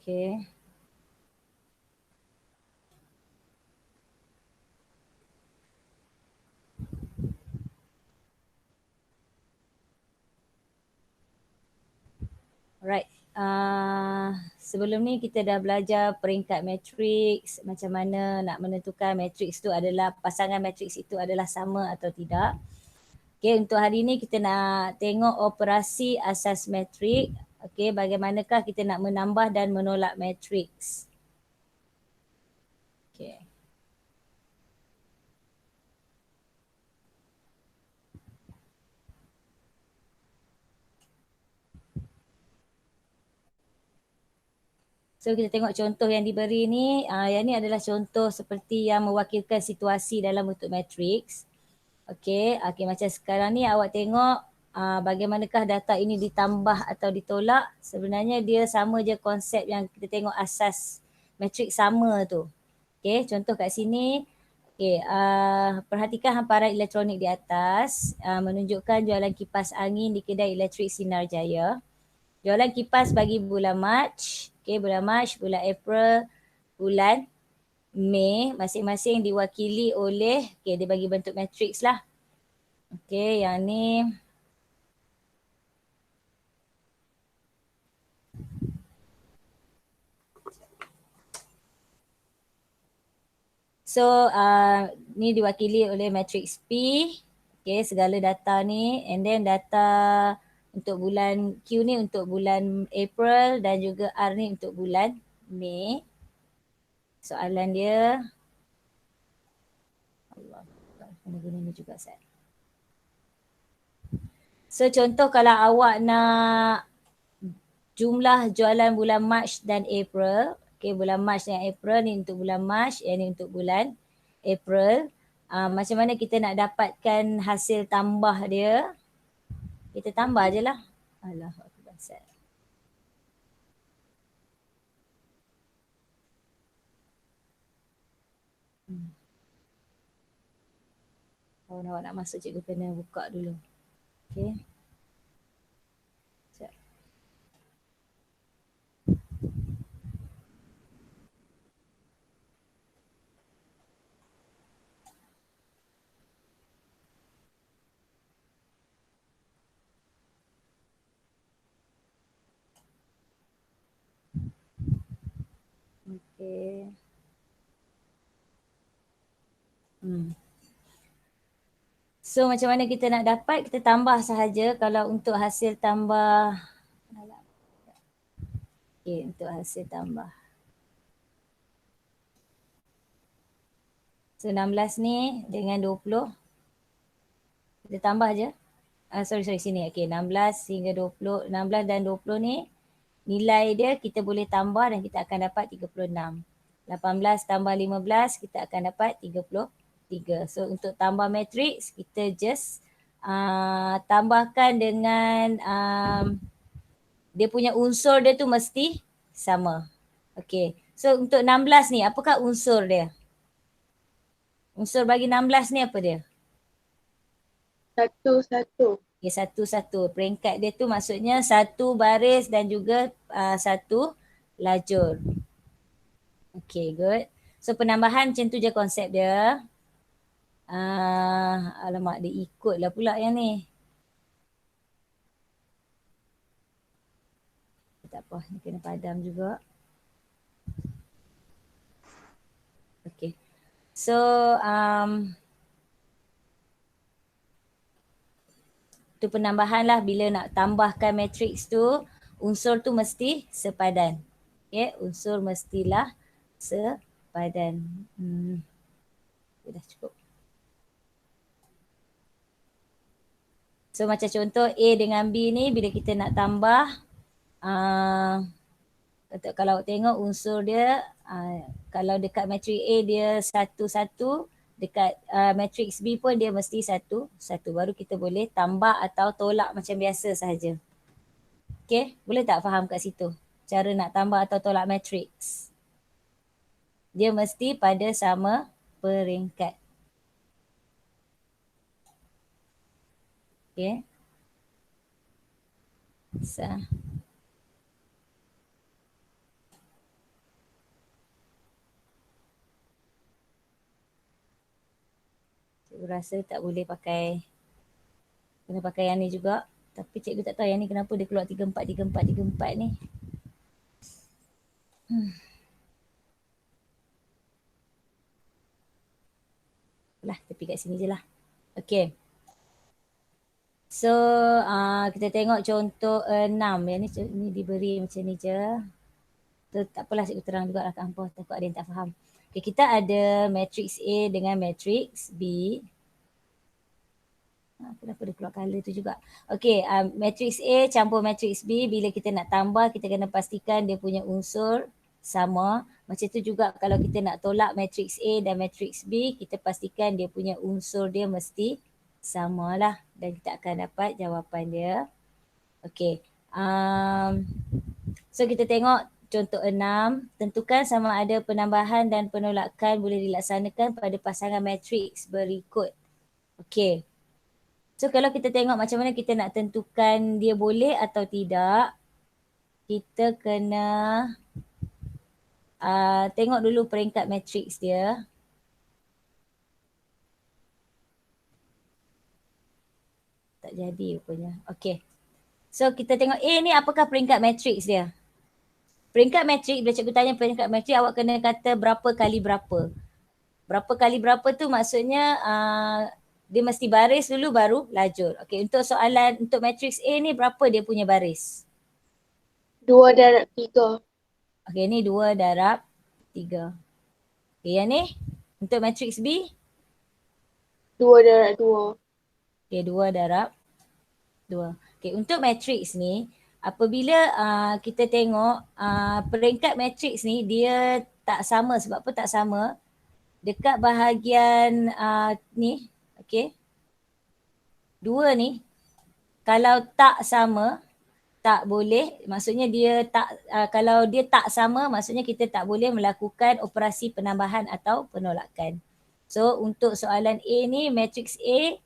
Okay. Alright. Sebelum ni kita dah belajar peringkat matriks, macam mana nak menentukan matriks tu adalah, pasangan matriks itu adalah sama atau tidak. Okay, untuk hari ni kita nak tengok operasi asas matrik. Okay, bagaimanakah kita nak menambah dan menolak matriks. Okay. So kita tengok contoh yang diberi ni. Yang ni adalah contoh seperti yang mewakilkan situasi dalam bentuk matriks. Okay, macam sekarang ni awak tengok bagaimanakah data ini ditambah atau ditolak. Sebenarnya dia sama je konsep yang kita tengok asas matriks sama tu. Okay, contoh kat sini. Okay, perhatikan hamparan elektronik di atas menunjukkan jualan kipas angin di kedai elektrik Sinar Jaya. Jualan kipas bagi bulan Mac, okay, bulan Mac, bulan April, bulan Mei, masing-masing diwakili oleh, okay, dia bagi bentuk matriks lah. Okay, yang ni. So, ni diwakili oleh matriks P, okay, segala data ni, and then data untuk bulan Q ni untuk bulan April dan juga R ni untuk bulan Mei. Soalan dia, Allah, kena guna ni juga Ustaz. So contoh kalau awak nak jumlah jualan bulan Mac dan April, okay, bulan Mac dan April ni untuk bulan Mac, yang ni untuk bulan April. Macam mana kita nak dapatkan hasil tambah dia? Kita tambah je lah. Allahuakbar. Kalau awak nak masuk, cikgu kena buka dulu. Okay. Okay. So macam mana kita nak dapat, kita tambah sahaja. Kalau untuk hasil tambah, okay, untuk hasil tambah. So 16 ni dengan 20, kita tambah je. Sorry sini. Okay, 16 hingga 20, 16 dan 20 ni nilai dia kita boleh tambah dan kita akan dapat 36. 18 tambah 15 kita akan dapat 33. So untuk tambah matriks kita just tambahkan dengan dia punya unsur dia tu mesti sama. Okay. So untuk 16 ni apakah unsur dia? Unsur bagi 16 ni apa dia? Satu. Okay, satu. Peringkat dia tu maksudnya satu baris dan juga satu lajur. Okay, good. So penambahan macam tu je konsep dia. Alamak, dia ikut lah pula yang ni. Tak apa, ni kena padam juga. Okay. So, tu penambahan lah bila nak tambahkan matriks tu, unsur tu mesti sepadan. Okay, unsur mestilah sepadan. Dah cukup. So macam contoh A dengan B ni bila kita nak tambah, kalau tengok unsur dia, kalau dekat matriks A dia 1, 1, dekat matriks B pun dia mesti 1, 1. Baru kita boleh tambah atau tolak macam biasa sahaja. Okay, boleh tak faham kat situ? Cara nak tambah atau tolak matriks. Dia mesti pada sama peringkat. Okay. So. rasa tak boleh pakai, kena pakai yang ni juga. Tapi cikgu tak tahu yang ni kenapa dia keluar 34, 34, 34 ni. Lah, tepi kat sini je lah. Okay. So, kita tengok contoh 6. Yang ni diberi macam ni je. Tak apalah cikgu terang juga lah kat hampa. Takut ada yang tak faham. Okay, kita ada matrix A dengan matrix B. Kenapa dia keluar colour tu juga. Okay, matrix A campur matrix B. Bila kita nak tambah, kita kena pastikan dia punya unsur sama. Macam tu juga kalau kita nak tolak matrix A dan matrix B, kita pastikan dia punya unsur dia mesti sama lah. Dan kita akan dapat jawapan dia. Okay. So kita tengok contoh 6. Tentukan sama ada penambahan dan penolakan boleh dilaksanakan pada pasangan matrix berikut. Okay. So kalau kita tengok macam mana kita nak tentukan dia boleh atau tidak, kita kena tengok dulu peringkat matrix dia. Tak jadi rupanya. Okay. So kita tengok A ni apakah peringkat matrix dia. Peringkat matrix, bila cikgu tanya peringkat matrix, awak kena kata berapa kali berapa. Berapa kali berapa tu maksudnya dia mesti baris dulu baru lajur. Okay, untuk soalan untuk matrix A ni berapa dia punya baris? 2/3. Okay, ni 2/3. Okay, yang ni untuk matrix B? 2/2. Okay, 2/2. Okay, untuk matrix ni, apabila kita tengok peringkat matrix ni, dia tak sama. Sebab apa tak sama? Dekat bahagian ni, okay, 2 ni, kalau tak sama, tak boleh, maksudnya dia tak, kalau dia tak sama, maksudnya kita tak boleh melakukan operasi penambahan atau penolakan. So untuk soalan A ni, matrix A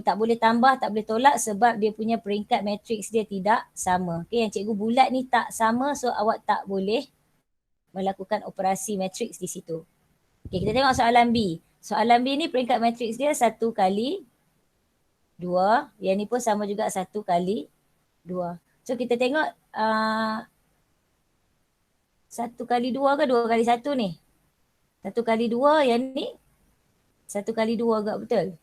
tak boleh tambah, tak boleh tolak sebab dia punya peringkat matrix dia tidak sama. Okay, yang cikgu bulat ni tak sama, so awak tak boleh melakukan operasi matrix di situ. Okay, kita tengok soalan B. Soalan B ni peringkat matrix dia 1 kali 2. Yang ni pun sama juga 1 kali 2. So kita tengok 1 kali 2 ke 2 kali 1 ni? 1 kali 2, yang ni 1 kali 2 agak betul?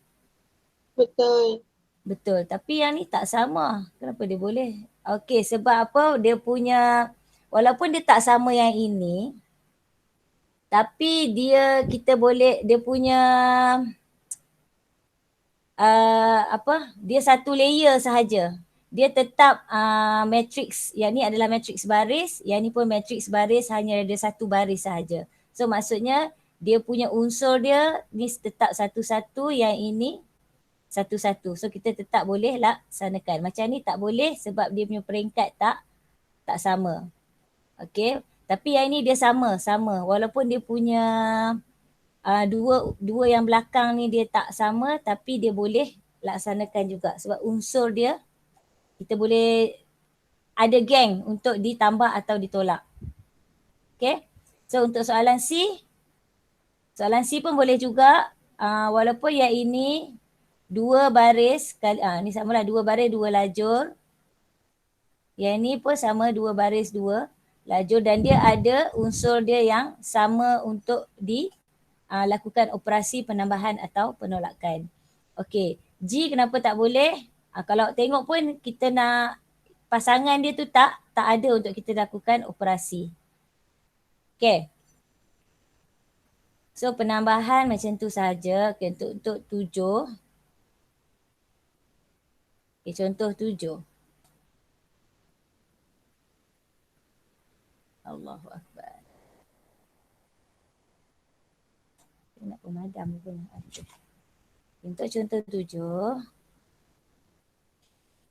Betul. Betul, tapi yang ni tak sama. Kenapa dia boleh? Okey, sebab apa? Dia punya, walaupun dia tak sama yang ini, tapi kita boleh, dia punya dia satu layer sahaja. Dia tetap matrix, yang ni adalah matrix baris, yang ni pun matrix baris, hanya ada satu baris sahaja. So maksudnya dia punya unsur dia ni tetap satu-satu, yang ini satu-satu. So kita tetap boleh laksanakan. Macam ni tak boleh sebab dia punya peringkat tak sama. Okay. Tapi yang ini dia sama. Walaupun dia punya dua yang belakang ni dia tak sama, tapi dia boleh laksanakan juga. Sebab unsur dia, kita boleh ada geng untuk ditambah atau ditolak. Okay. So untuk soalan C pun boleh juga. Walaupun yang ini 2 baris kali, ni samalah 2 baris 2 lajur. Yang ni pun sama 2 baris 2 lajur, dan dia ada unsur dia yang sama untuk dilakukan operasi penambahan atau penolakan. Okey, G kenapa tak boleh? Kalau tengok pun kita nak pasangan dia tu tak ada untuk kita lakukan operasi. Okey. So penambahan macam tu saja. Okay, untuk 7. Okay, contoh 7. Allahu Akbar. Nak pemadam pun. Untuk contoh 7.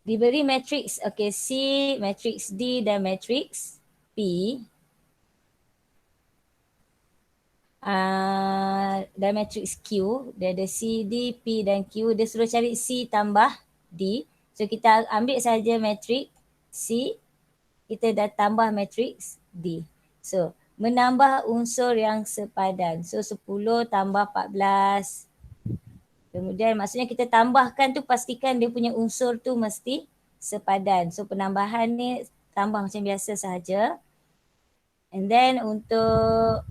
Diberi matrix, okay, C, matrix D dan matrix P. Dan matrix Q, dia ada C, D, P dan Q. Dia suruh cari C tambah D. So kita ambil saja matrix C, kita dah tambah matrix D. So menambah unsur yang sepadan. So 10 tambah 14 Kemudian maksudnya kita tambahkan tu pastikan dia punya unsur tu mesti sepadan. So penambahan ni tambah macam biasa sahaja. And then untuk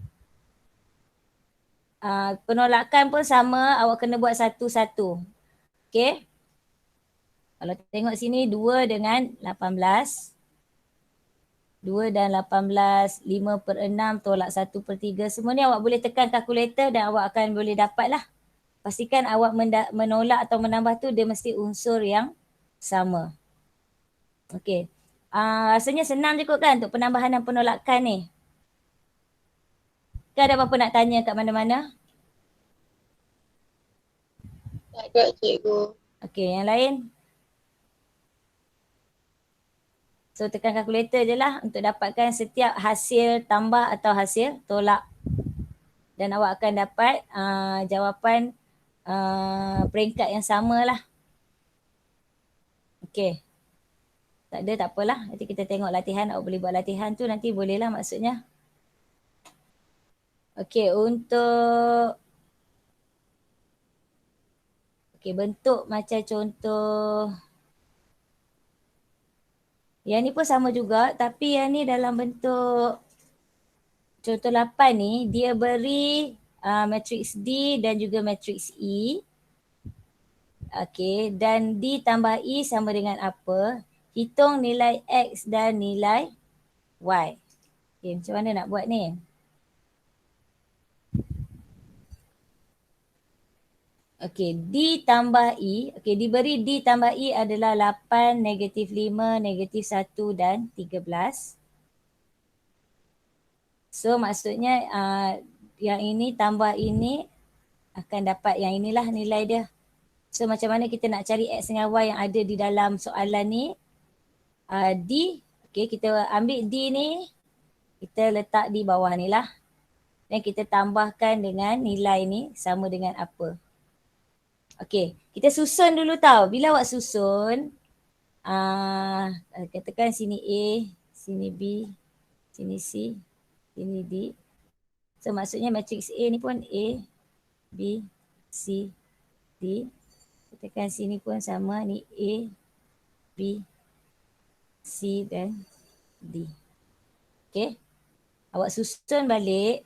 penolakan pun sama, awak kena buat satu-satu. Okay. Kalau tengok sini 2 dengan 18. 2 dan 18, 5/6 tolak 1/3. Semua ni awak boleh tekan kalkulator dan awak akan boleh dapat lah. Pastikan awak menolak atau menambah tu dia mesti unsur yang sama. Okey. Rasanya senang je kot kan untuk penambahan dan penolakan ni. Kan ada apa-apa nak tanya kat mana-mana? Tak ada cikgu. Okey, yang lain? So tekan kalkulator je lah untuk dapatkan setiap hasil tambah atau hasil tolak. Dan awak akan dapat jawapan peringkat yang sama lah. Okey. Tak ada, tak apalah. Nanti kita tengok latihan. Awak boleh buat latihan tu nanti boleh lah maksudnya. Okey, untuk bentuk macam contoh. Yang ni pun sama juga tapi yang ni dalam bentuk contoh 8 ni dia beri matrix D dan juga matrix E. Okey, dan D tambah E sama dengan apa? Hitung nilai X dan nilai Y. Okey, macam mana nak buat ni? Okey, D tambah E. Okey, diberi D tambah E adalah 8, -5, -1 dan 13. So maksudnya yang ini tambah ini akan dapat yang inilah nilai dia. So macam mana kita nak cari X dengan Y yang ada di dalam soalan ni? D, okay, kita ambil D ni, kita letak di bawah ni lah. Dan kita tambahkan dengan nilai ni sama dengan apa. Okay, kita susun dulu tau. Bila awak susun, katakan sini A, sini B, sini C, sini D. So maksudnya matrix A ni pun A, B, C, D. Katakan sini pun sama, ni A, B, C dan D. Okay. Awak susun balik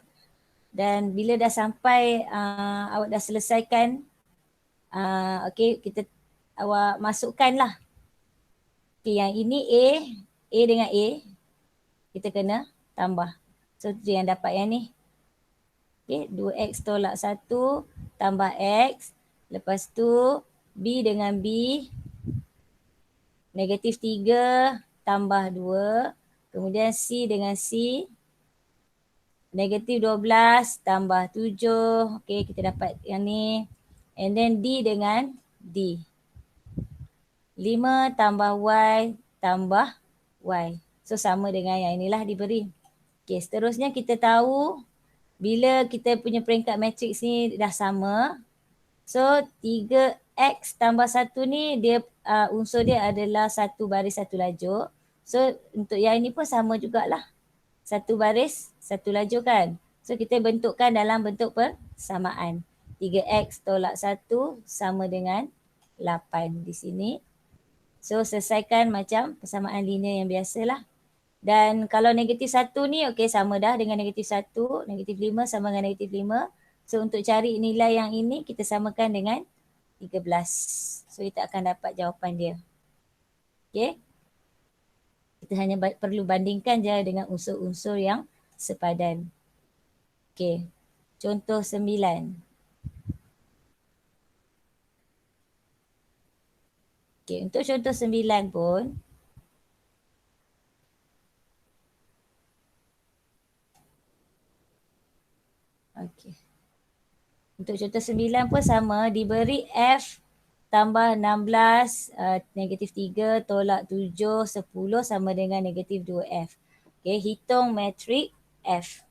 dan bila dah sampai, awak dah selesaikan, okay, awak masukkan lah. Okay, yang ini A dengan A, kita kena tambah. So tu yang dapat yang ni. Okay, 2X tolak 1 tambah X. Lepas tu B dengan B, -3 tambah 2. Kemudian C dengan C, -12 tambah 7. Okay, kita dapat yang ni. And then D dengan D. 5 tambah Y tambah Y. So sama dengan yang inilah diberi. Okay, seterusnya kita tahu bila kita punya peringkat matrix ni dah sama. So 3X tambah 1 ni dia unsur dia adalah satu baris satu lajur. So untuk yang ini pun sama jugalah. Satu baris satu lajur kan. So kita bentukkan dalam bentuk persamaan. 3X tolak 1 sama dengan 8 di sini. So selesaikan macam persamaan linear yang biasalah. Dan kalau -1 ni okey sama dah dengan -1, -5 sama dengan -5. So untuk cari nilai yang ini kita samakan dengan 13. So kita akan dapat jawapan dia. Okey. Kita hanya perlu bandingkan je dengan unsur-unsur yang sepadan. Okey. Contoh 9. Okey, untuk contoh 9 pun okey. Untuk contoh 9 pun sama, diberi F tambah 16, -3 tolak 7, 10 sama dengan -2F. Okay, hitung matrik F.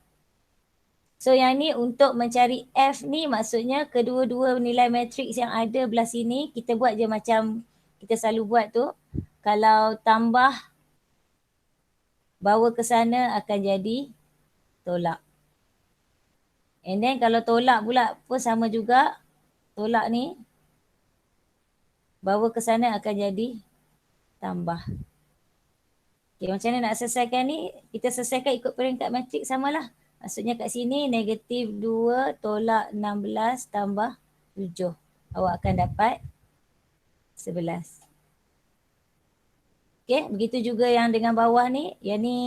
So yang ni untuk mencari F ni maksudnya kedua-dua nilai matriks yang ada belah sini, kita buat je macam kita selalu buat tu. Kalau tambah bawa ke sana akan jadi tolak. And then kalau tolak pula pun sama juga. Tolak ni bawa ke sana akan jadi tambah. Okay, macam mana nak selesaikan ni? Kita selesaikan ikut peringkat matrik samalah. Maksudnya kat sini negatif 2 tolak 16 tambah 7. Awak akan dapat 11. Okay, begitu juga yang dengan bawah ni. Yang ni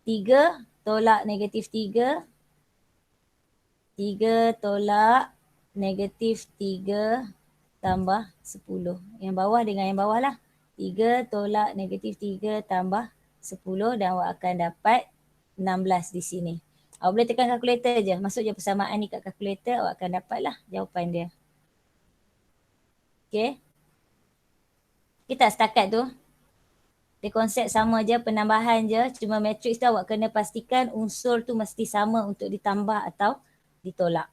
3 tolak negatif 3. 3 tolak negatif 3 tambah 10. Yang bawah dengan yang bawah lah. 3 tolak negatif 3 tambah 10 dan awak akan dapat 16 di sini. Awak boleh tekan kalkulator je. Masuk je persamaan ni kat kalkulator, awak akan dapat lah jawapan dia. Okay. Kita setakat tu. Dia konsep sama je, penambahan je. Cuma matrix tu awak kena pastikan unsur tu mesti sama untuk ditambah atau ditolak.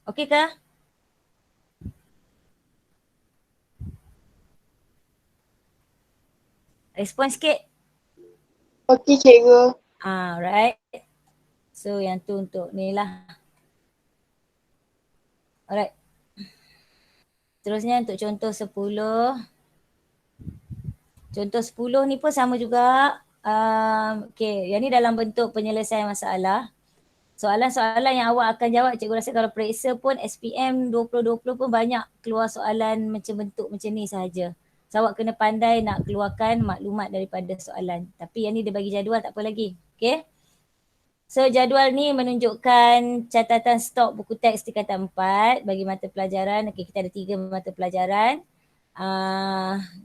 Okey ke? Respon sikit. Okey cikgu. Right. So yang tu untuk ni lah. Alright. Terusnya untuk contoh 10. Contoh 10 ni pun sama juga. Okay, yang ni dalam bentuk penyelesaian masalah. Soalan-soalan yang awak akan jawab, cikgu rasa kalau periksa pun SPM 2020 pun banyak keluar soalan macam bentuk macam ni sahaja. So awak kena pandai nak keluarkan maklumat daripada soalan. Tapi yang ni dia bagi jadual, tak apa lagi. Okay. So jadual ni menunjukkan catatan stok buku teks tingkatan 4 bagi mata pelajaran. Okay, kita ada 3 mata pelajaran.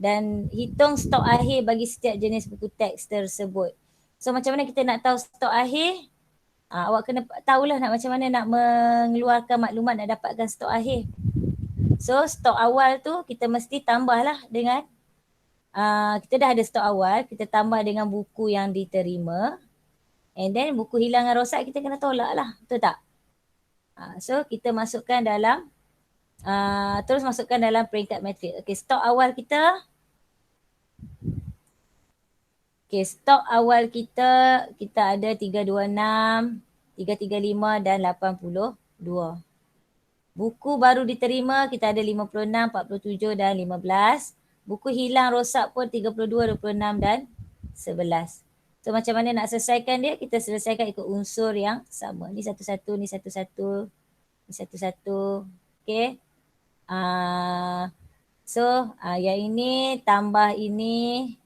Dan hitung stok akhir bagi setiap jenis buku teks tersebut. So macam mana kita nak tahu stok akhir? Awak kena tahulah macam mana nak mengeluarkan maklumat nak dapatkan stok akhir. So stok awal tu kita mesti tambahlah dengan kita dah ada stok awal, kita tambah dengan buku yang diterima. And then buku hilang dan rosak kita kena tolak lah, betul tak? So kita masukkan dalam terus masukkan dalam peringkat matrik. Okay, stok awal kita. Okay, stok awal kita ada 326, 335 dan 82. Buku baru diterima kita ada 56, 47 dan 15. Buku hilang rosak pun 32, 26 dan 11. So macam mana nak selesaikan dia? Kita selesaikan ikut unsur yang sama. Ni satu-satu, ni satu-satu, ni satu-satu. Okay. So yang ini tambah ini.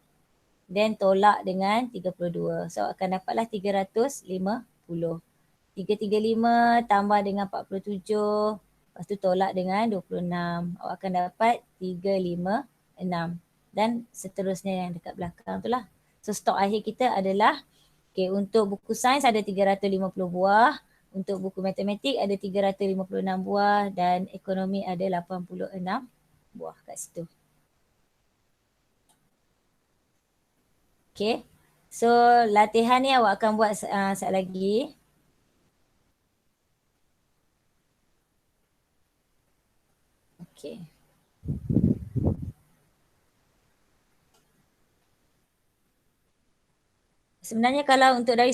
Then tolak dengan 32. So akan dapatlah 350. 335 tambah dengan 47. Lepas tu tolak dengan 26. Awak akan dapat 356. Dan seterusnya yang dekat belakang tu lah. So stok akhir kita adalah, okay, untuk buku sains ada 350 buah. Untuk buku matematik ada 356 buah. Dan ekonomi ada 86 buah kat situ. Okay, so latihan ni awak akan buat sekejap lagi. Okay. Sebenarnya kalau untuk dari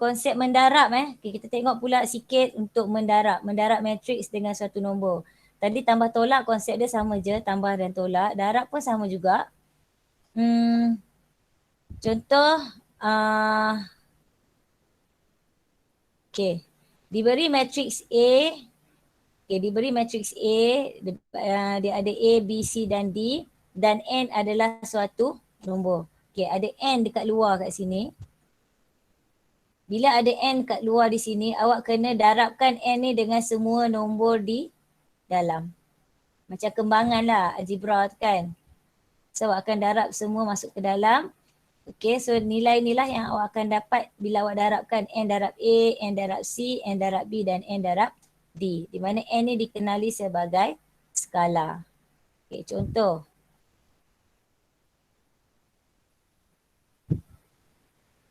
konsep mendarab okay, kita tengok pula sikit untuk mendarab matrix dengan suatu nombor. Tadi tambah tolak konsep dia sama je, tambah dan tolak. Darab pun sama juga. Contoh, okay, diberi matrix A, okay, diberi matrix A, dia ada A, B, C dan D dan N adalah suatu nombor. Okay, ada N dekat luar kat sini. Bila ada N kat luar di sini, awak kena darabkan N ni dengan semua nombor di dalam. Macam kembangan lah, algebra tu kan. So awak akan darab semua masuk ke dalam. Okay, so nilai inilah yang awak akan dapat bila awak darabkan N darab A, N darab C, N darab B dan N darab D. Di mana N ni dikenali sebagai skala. Okay, contoh.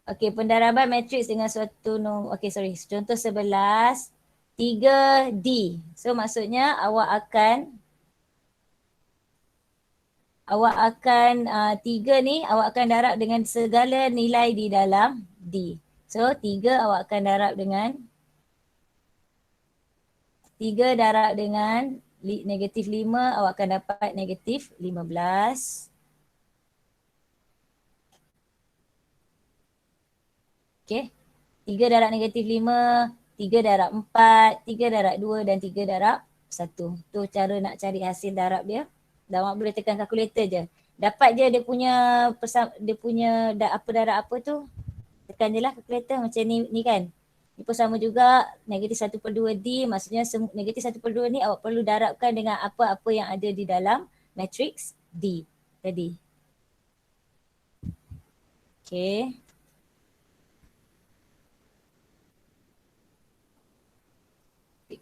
Okay, pendaraban matrix dengan suatu nombor. Okay, sorry. Contoh 11, 3D. So maksudnya awak akan 3 ni awak akan darab dengan segala nilai di dalam D. So 3 awak akan darab dengan 3 darab dengan negatif 5, awak akan dapat negatif 15. Okay. 3 darab negatif 5, 3 darab 4, 3 darab 2 dan 3 darab 1. Tu cara nak cari hasil darab dia. Dan awak boleh tekan kalkulator je. Dapat je dia punya apa darab apa tu. Tekan je lah kalkulator macam ni kan. Ni pun sama juga negatif 1/2 D, maksudnya negatif 1/2 ni awak perlu darabkan dengan apa-apa yang ada di dalam matrix D tadi. Okay.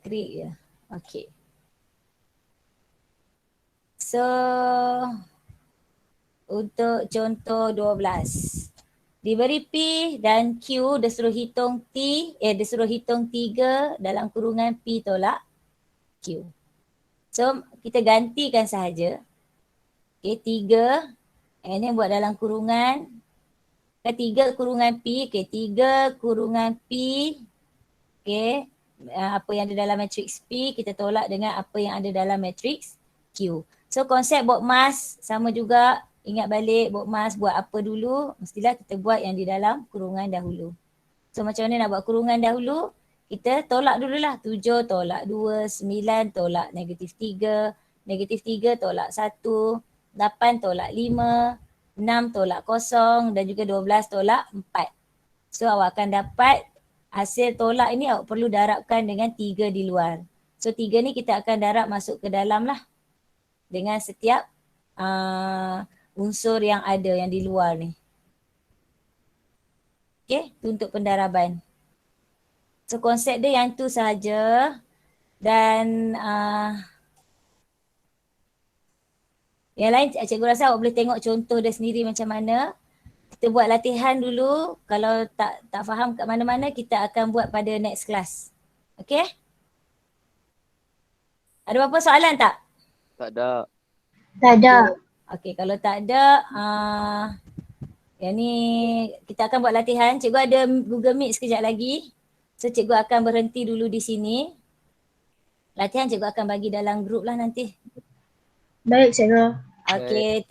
Create je. Okay. So, untuk contoh 12. Diberi P dan Q, dia suruh hitung dia suruh hitung 3 dalam kurungan P tolak Q. So, kita gantikan sahaja. Okay, 3. Ini buat dalam kurungan. 3 kurungan P. Okay, 3 kurungan P. Okay, apa yang ada dalam matrix P, kita tolak dengan apa yang ada dalam matrix Q. So, konsep buat mas sama juga. Ingat balik buat mas buat apa dulu, mestilah kita buat yang di dalam kurungan dahulu. So macam mana nak buat kurungan dahulu? Kita tolak dululah. 7 tolak 2, 9 tolak negatif 3, negatif 3 tolak 1, 8 tolak 5, 6 tolak 0 dan juga 12 tolak 4. So awak akan dapat hasil tolak ini awak perlu darabkan dengan 3 di luar. So 3 ni kita akan darab masuk ke dalam lah dengan setiap unsur yang ada yang di luar ni. Okay, tu untuk pendaraban. So konsep dia yang tu sahaja. Dan yang lain cikgu rasa awak boleh tengok contoh dia sendiri macam mana. Kita buat latihan dulu. Kalau tak faham kat mana-mana kita akan buat pada next class. Okay? Ada apa-apa soalan tak? Tak ada. Tak ada. Okay, kalau tak ada, yang ni kita akan buat latihan. Cikgu ada Google Meet sekejap lagi. So cikgu akan berhenti dulu di sini. Latihan cikgu akan bagi dalam grup lah nanti. Baik, cikgu. Okay,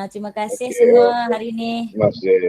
terima kasih semua hari ni. Terima kasih.